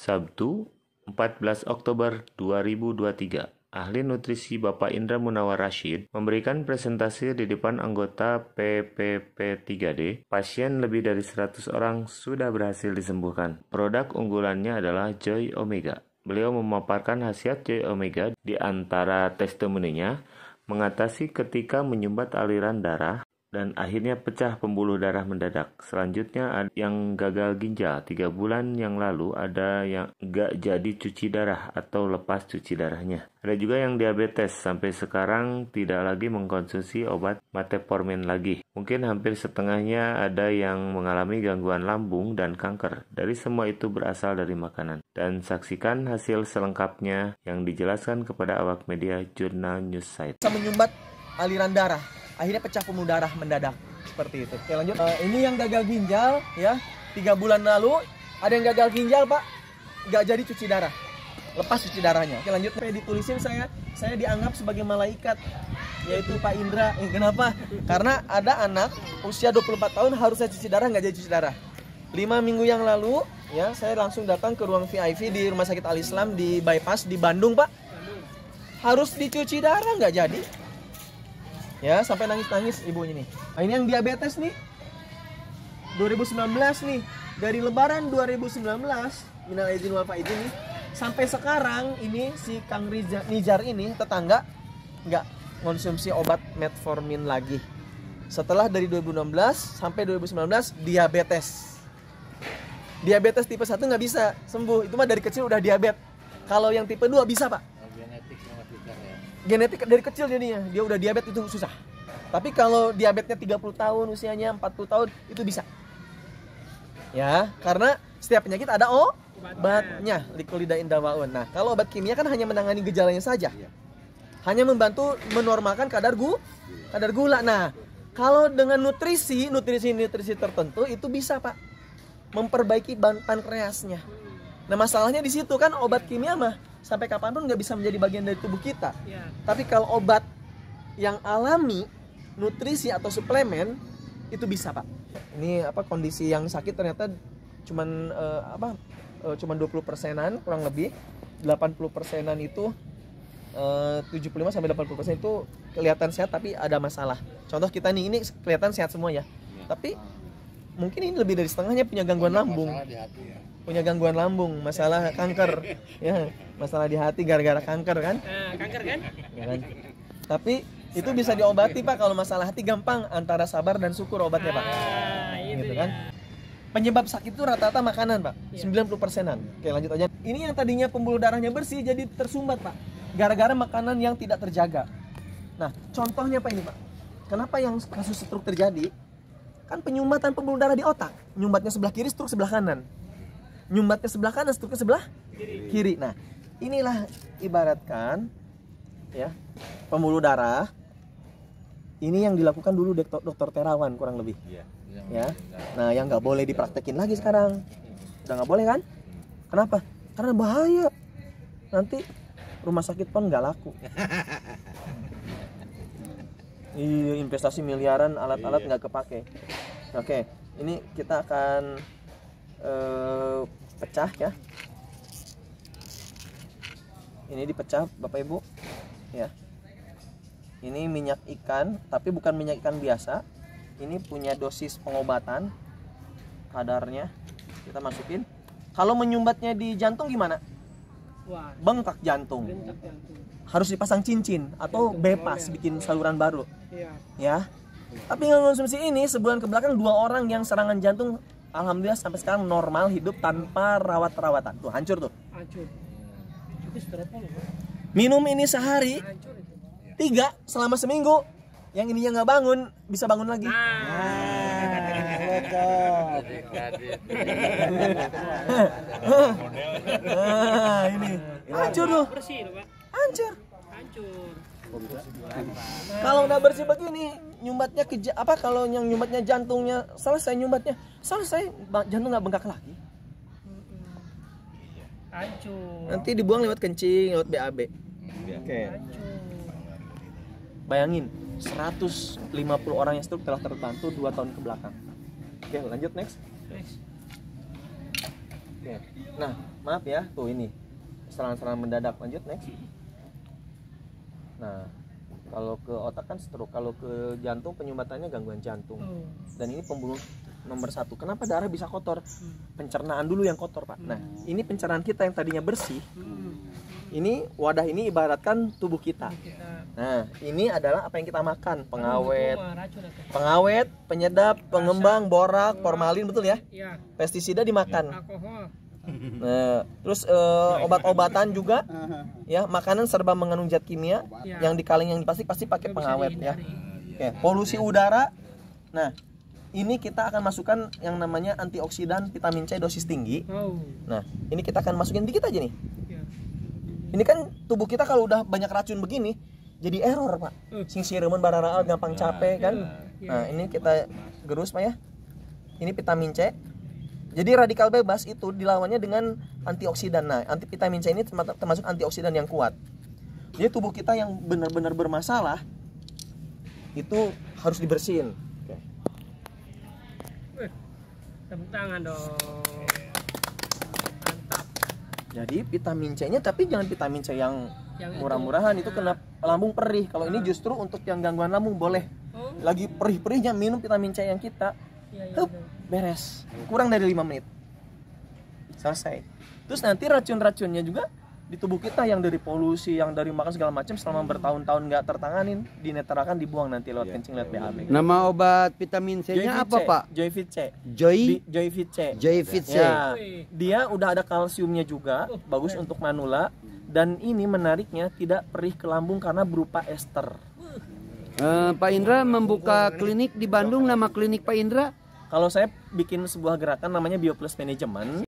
Sabtu, 14 Oktober 2023. Ahli nutrisi Bapak Indra Munawar Rashid memberikan presentasi di depan anggota PPP3D. Pasien lebih dari 100 orang sudah berhasil disembuhkan. Produk unggulannya adalah Joy Omega. Beliau memaparkan khasiat Joy Omega di antara testimoninya, mengatasi ketika menyumbat aliran darah, dan akhirnya pecah pembuluh darah mendadak. Selanjutnya ada yang gagal ginjal 3 bulan yang lalu, ada yang gak jadi cuci darah atau lepas cuci darahnya. Ada juga yang diabetes, sampai sekarang tidak lagi mengkonsumsi obat metformin lagi. Mungkin hampir setengahnya ada yang mengalami gangguan lambung dan kanker. Dari semua itu berasal dari makanan. Dan saksikan hasil selengkapnya yang dijelaskan kepada awak media jurnal News Site. Bisa menyumbat aliran darah, akhirnya pecah pembuluh darah mendadak, seperti itu. Oke, lanjut. Ini yang gagal ginjal ya, 3 bulan lalu ada yang gagal ginjal Pak, nggak jadi cuci darah, lepas cuci darahnya. Oke, lanjut. Ditulisin saya dianggap sebagai malaikat, yaitu Pak Indra. Kenapa? Karena ada anak usia 24 tahun harus saya cuci darah, nggak jadi cuci darah. 5 minggu yang lalu ya, saya langsung datang ke ruang VIP di Rumah Sakit Al Islam di Bypass di Bandung Pak. Harus dicuci darah, nggak jadi. Ya, sampai nangis-nangis ibunya nih. Nah, ini yang diabetes nih. 2019 nih. Dari lebaran 2019, minal aidin wal faizin nih, sampai sekarang ini si Kang Nijar ini tetangga nggak konsumsi obat metformin lagi. Setelah dari 2016 sampai 2019 diabetes. Diabetes tipe 1 nggak bisa sembuh. Itu mah dari kecil udah diabetes. Kalau yang tipe 2 bisa, Pak. Genetik dari kecil jadinya, dia udah diabetes itu susah. Tapi kalau diabetesnya 30 tahun, usianya 40 tahun, itu bisa. Ya, karena setiap penyakit ada obatnya, liqulidain dawaun. Nah, kalau obat kimia kan hanya menangani gejalanya saja. Hanya membantu menormalkan kadar gula. Nah, kalau dengan nutrisi tertentu itu bisa, Pak, memperbaiki pankreasnya. Nah, masalahnya di situ kan obat kimia mah sampai kapanpun nggak bisa menjadi bagian dari tubuh kita. Ya. Tapi kalau obat yang alami, nutrisi atau suplemen itu bisa, Pak. Ini kondisi yang sakit ternyata cuman 20%-an kurang lebih. 80%-an itu 75 sampai 80% itu kelihatan sehat tapi ada masalah. Contoh kita nih, ini kelihatan sehat semua ya. Tapi mungkin ini lebih dari setengahnya punya gangguan lambung. Punya gangguan lambung, masalah kanker, ya, masalah di hati gara-gara kanker kan? Kanker kan? Ya kan? Tapi itu bisa diobati Pak, kalau masalah hati gampang, antara sabar dan syukur obatnya Pak. Gitu kan? Penyebab sakit itu rata-rata makanan Pak, 90%-an. Oke, lanjut aja. Ini yang tadinya pembuluh darahnya bersih jadi tersumbat Pak, gara-gara makanan yang tidak terjaga. Nah, contohnya Pak ini Pak, kenapa yang kasus stroke terjadi? Kan penyumbatan pembuluh darah di otak, nyumbatnya sebelah kiri, stroke sebelah kanan. Nyumbatnya sebelah kanan, stroke sebelah kiri. Nah, inilah ibaratkan ya, pembuluh darah. Ini yang dilakukan dulu dokter Terawan kurang lebih. Ya. Nah, yang nggak boleh dipraktekin lagi sekarang. Udah nggak boleh kan? Kenapa? Karena bahaya. Nanti rumah sakit pun nggak laku. Iya, investasi miliaran, alat-alat nggak kepake. Oke, ini kita akan pecah ya. Ini dipecah Bapak Ibu ya. Ini minyak ikan, tapi bukan minyak ikan biasa. Ini punya dosis pengobatan, kadarnya kita masukin. Kalau menyumbatnya di jantung gimana? Bengkak jantung. Harus dipasang cincin atau bebas bikin saluran baru. Ya. Tapi nggak konsumsi ini, sebulan ke belakang 2 orang yang serangan jantung alhamdulillah sampai sekarang normal, hidup tanpa rawat-rawatan. Tuh, hancur tuh. Hancur. Minum ini sehari 3 selama seminggu. Yang ininya nggak bangun, bisa bangun lagi. Ini hancur tuh. Hancur. Kalau udah bersih begini, nyumbatnya kalau yang nyumbatnya jantungnya selesai, nyumbatnya selesai, jantung nggak bengkak lagi. Hancur. Nanti dibuang lewat kencing, lewat BAB. Oke. Bayangin, 150 orang yang stroke telah terbantu 2 tahun ke belakang. Oke, lanjut next. Oke. Nah, maaf ya, tuh ini serangan-serangan mendadak. Lanjut next. Nah, kalau ke otak kan stroke, kalau ke jantung penyumbatannya gangguan jantung. Dan ini pembunuh nomor 1. Kenapa darah bisa kotor? Pencernaan dulu yang kotor, Pak. Nah, ini pencernaan kita yang tadinya bersih. Ini wadah ini ibaratkan tubuh kita. Nah, ini adalah apa yang kita makan, pengawet, penyedap, pengembang, borak, formalin, betul ya? Pestisida dimakan. Nah, terus obat-obatan juga, ya, makanan serba mengandung zat kimia, yang di kaleng yang pasti pakai pengawet ya. Oke, polusi udara. Nah, ini kita akan masukkan yang namanya antioksidan vitamin C dosis tinggi. Nah, ini kita akan masukin dikit aja nih. Ini kan tubuh kita kalau udah banyak racun begini, jadi error, Pak. Sing sireun bararaal gampang capek kan. Nah, ini kita gerus, Pak ya. Ini vitamin C. Jadi radikal bebas itu dilawannya dengan antioksidan. Nah, vitamin C ini termasuk antioksidan yang kuat. Jadi tubuh kita yang benar-benar bermasalah itu harus dibersihin. Oke. Tepuk tangan dong. Mantap. Jadi vitamin C-nya, tapi jangan vitamin C yang murah-murahan, itu kena lambung perih. Kalau ini justru untuk yang gangguan lambung boleh. Lagi perih-perihnya minum vitamin C yang kita. Hup, beres. Kurang dari 5 menit. Selesai. Terus nanti racun-racunnya juga di tubuh kita yang dari polusi, yang dari makan segala macam selama bertahun-tahun nggak tertanganin, dinetrakan, dibuang nanti lewat kencing, lewat BAB. Nama obat vitamin C-nya apa, Pak? Joyfit C. Joyfit C. Joyfit C. Ya, dia udah ada kalsiumnya juga, bagus untuk manula, dan ini menariknya tidak perih ke lambung karena berupa ester. Pak Indra membuka klinik di Bandung, nama klinik Pak Indra? Kalau saya bikin sebuah gerakan namanya BioPlus Management.